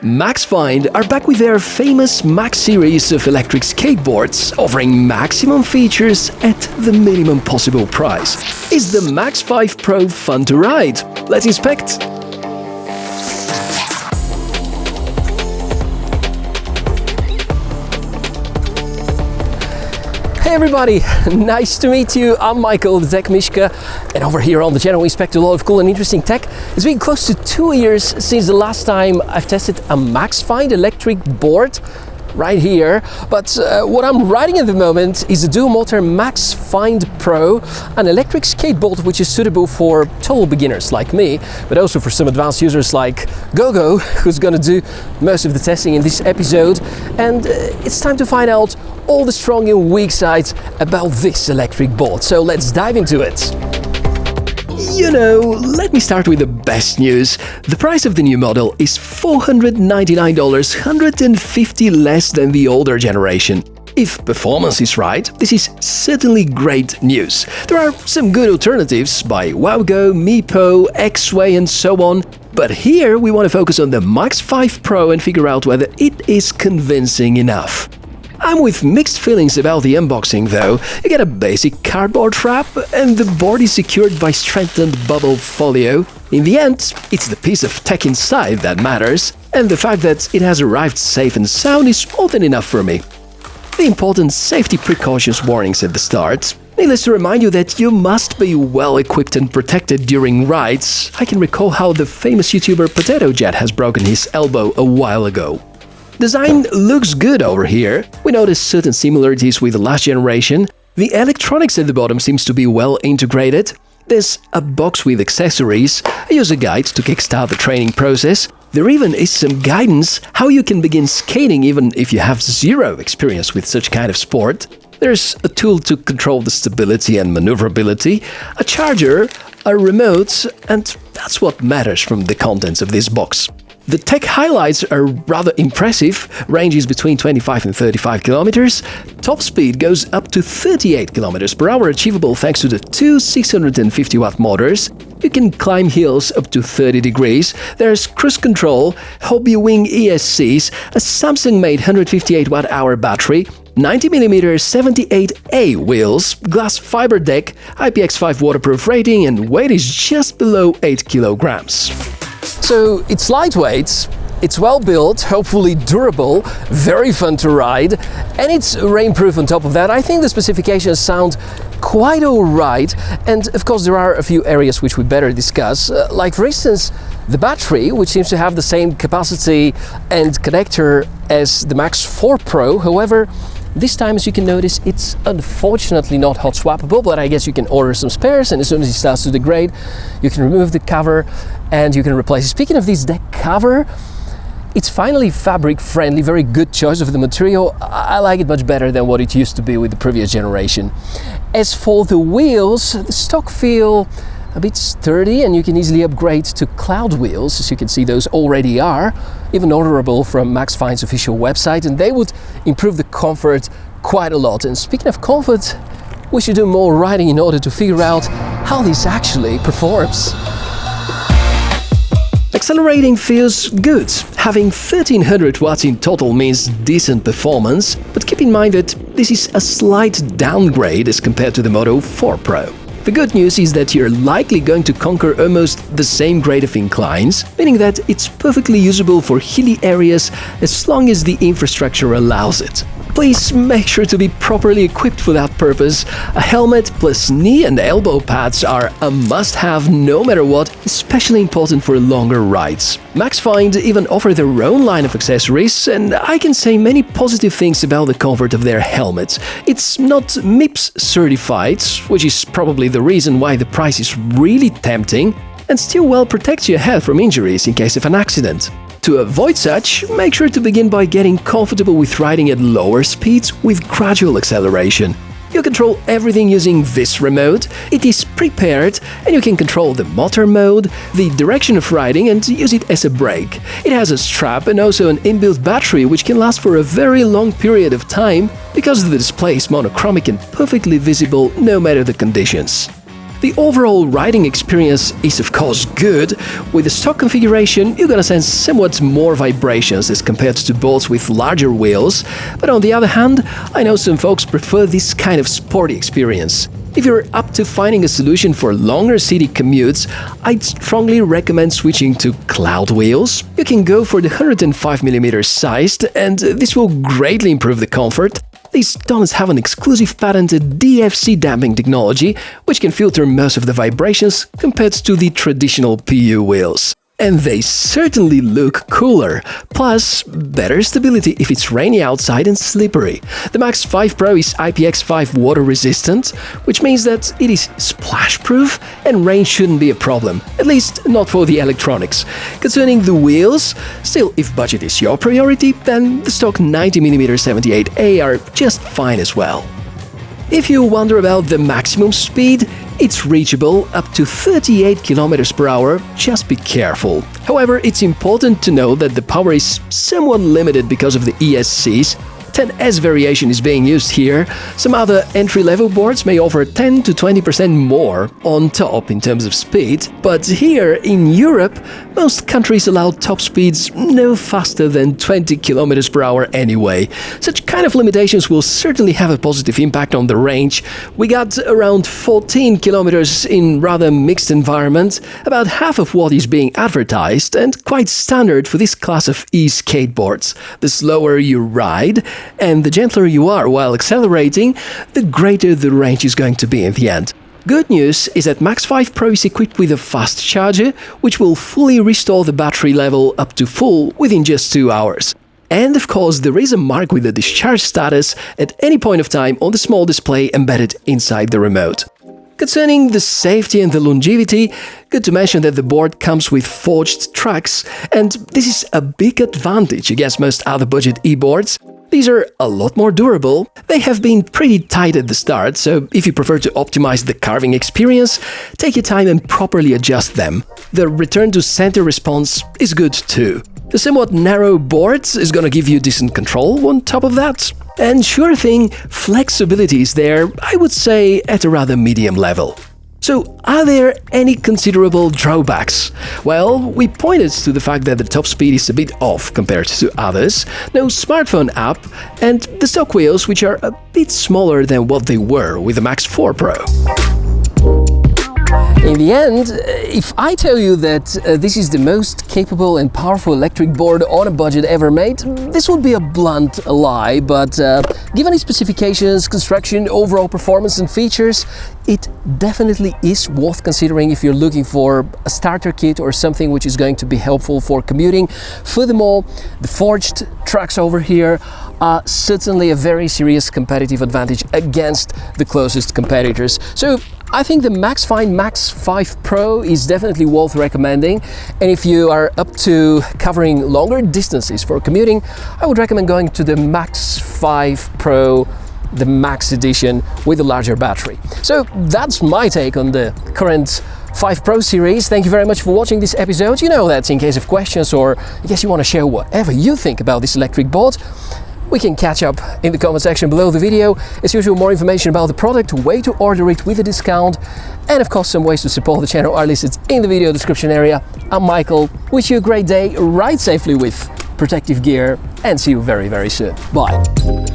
Maxfind are back with their famous Max series of electric skateboards, offering maximum features at the minimum possible price. Is the Max5 Pro fun to ride? Let's inspect! Hey everybody, nice to meet you. I'm Michael, the Tech Mishka, and over here on the channel we inspect a lot of cool and interesting tech. It's been close to 2 years since the last time I've tested a Maxfind electric board right here, but what I'm riding at the moment is a dual motor Maxfind Pro, an electric skateboard which is suitable for total beginners like me, but also for some advanced users like Gogo, who's gonna do most of the testing in this episode. And it's time to find out all the strong and weak sides about this electric board, so let's dive into it. You know, let me start with the best news. The price of the new model is $499, $150 less than the older generation. If performance is right, this is certainly great news. There are some good alternatives by Wowgo, Meepo, X-Way and so on, but here we want to focus on the Max5 Pro and figure out whether it is convincing enough. I'm with mixed feelings about the unboxing though. You get a basic cardboard wrap and the board is secured by strengthened bubble folio. In the end, it's the piece of tech inside that matters, and the fact that it has arrived safe and sound is more than enough for me. The important safety precautions warnings at the start. Needless to remind you that you must be well equipped and protected during rides. I can recall how the famous YouTuber Potato Jet has broken his elbow a while ago. Design looks good over here. We notice certain similarities with the last generation. The electronics at the bottom seems to be well integrated. There's a box with accessories, a user guide to kickstart the training process. There even is some guidance how you can begin skating even if you have zero experience with such kind of sport. There's a tool to control the stability and maneuverability, a charger, a remote, and that's what matters from the contents of this box. The tech highlights are rather impressive, ranges between 25 and 35 kilometers. Top speed goes up to 38 kilometers per hour, achievable thanks to the two 650-watt motors. You can climb hills up to 30 degrees. There's cruise control, Hobby Wing ESCs, a Samsung-made 158-watt-hour battery, 90mm 78A wheels, glass fiber deck, IPX5 waterproof rating, and weight is just below 8 kilograms. So it's lightweight, it's well built, hopefully durable, very fun to ride, and it's rainproof on top of that. I think the specifications sound quite alright, and of course there are a few areas which we better discuss, like for instance the battery, which seems to have the same capacity and connector as the Max4 Pro. However, this time, as you can notice, it's unfortunately not hot swappable, but I guess you can order some spares, and as soon as it starts to degrade, you can remove the cover and you can replace it. Speaking of this deck cover, it's finally fabric friendly, very good choice of the material. I like it much better than what it used to be with the previous generation. As for the wheels, the stock feel a bit sturdy and you can easily upgrade to CloudWheels, as you can see those already are, even orderable from Maxfind's official website, and they would improve the comfort quite a lot. And speaking of comfort, we should do more riding in order to figure out how this actually performs. Accelerating feels good. Having 1300 watts in total means decent performance, but keep in mind that this is a slight downgrade as compared to the Moto 4 Pro. The good news is that you're likely going to conquer almost the same grade of inclines, meaning that it's perfectly usable for hilly areas as long as the infrastructure allows it. Please make sure to be properly equipped for that purpose. A helmet plus knee and elbow pads are a must-have no matter what, especially important for longer rides. Maxfind even offer their own line of accessories, and I can say many positive things about the comfort of their helmets. It's not MIPS certified, which is probably the reason why the price is really tempting, and still well protects your head from injuries in case of an accident. To avoid such, make sure to begin by getting comfortable with riding at lower speeds with gradual acceleration. You control everything using this remote, it is prepared, and you can control the motor mode, the direction of riding, and use it as a brake. It has a strap and also an inbuilt battery which can last for a very long period of time because the display is monochromic and perfectly visible no matter the conditions. The overall riding experience is of course good. With the stock configuration, you're gonna sense somewhat more vibrations as compared to boards with larger wheels, but on the other hand, I know some folks prefer this kind of sporty experience. If you're up to finding a solution for longer city commutes, I'd strongly recommend switching to CloudWheels. You can go for the 105mm sized, and this will greatly improve the comfort. These donuts have an exclusive patented DFC damping technology, which can filter most of the vibrations compared to the traditional PU wheels. And they certainly look cooler, plus better stability if it's rainy outside and slippery. The Max5 Pro is IPX5 water resistant, which means that it is splash proof and rain shouldn't be a problem, at least not for the electronics. Concerning the wheels, still if budget is your priority, then the stock 90mm 78A are just fine as well. If you wonder about the maximum speed, it's reachable up to 38 km/h, just be careful. However, it's important to know that the power is somewhat limited because of the ESCs. 10S variation is being used here. Some other entry-level boards may offer 10 to 20% more on top in terms of speed, but here in Europe, most countries allow top speeds no faster than 20 km/h anyway. Such kind of limitations will certainly have a positive impact on the range. We got around 14 kilometers in rather mixed environment, about half of what is being advertised, and quite standard for this class of e-skateboards. The slower you ride, and the gentler you are while accelerating, the greater the range is going to be in the end. Good news is that Max5 Pro is equipped with a fast charger, which will fully restore the battery level up to full within just 2 hours. And of course, there is a mark with the discharge status at any point of time on the small display embedded inside the remote. Concerning the safety and the longevity, good to mention that the board comes with forged tracks, and this is a big advantage against most other budget e-boards. These are a lot more durable. They have been pretty tight at the start, so if you prefer to optimize the carving experience, take your time and properly adjust them. The return to center response is good too. The somewhat narrow board is gonna give you decent control on top of that. And sure thing, flexibility is there, I would say, at a rather medium level. So, are there any considerable drawbacks? Well, we pointed to the fact that the top speed is a bit off compared to others, no smartphone app, and the stock wheels, which are a bit smaller than what they were with the Max4 Pro. In the end, if I tell you that this is the most capable and powerful electric board on a budget ever made, this would be a blunt lie, but given its specifications, construction, overall performance and features, it definitely is worth considering if you're looking for a starter kit or something which is going to be helpful for commuting. Furthermore, the forged tracks over here are certainly a very serious competitive advantage against the closest competitors. So I think the Maxfind Max5 Pro is definitely worth recommending, and if you are up to covering longer distances for commuting, I would recommend going to the Max5 Pro, the Max edition with a larger battery. So that's my take on the current 5 Pro series. Thank you very much for watching this episode. You know that in case of questions or in case you want to share whatever you think about this electric board, we can catch up in the comment section below the video. As usual, more information about the product, way to order it with a discount, and of course some ways to support the channel are listed in the video description area. I'm Michael, wish you a great day, ride safely with protective gear, and see you very, very soon. Bye.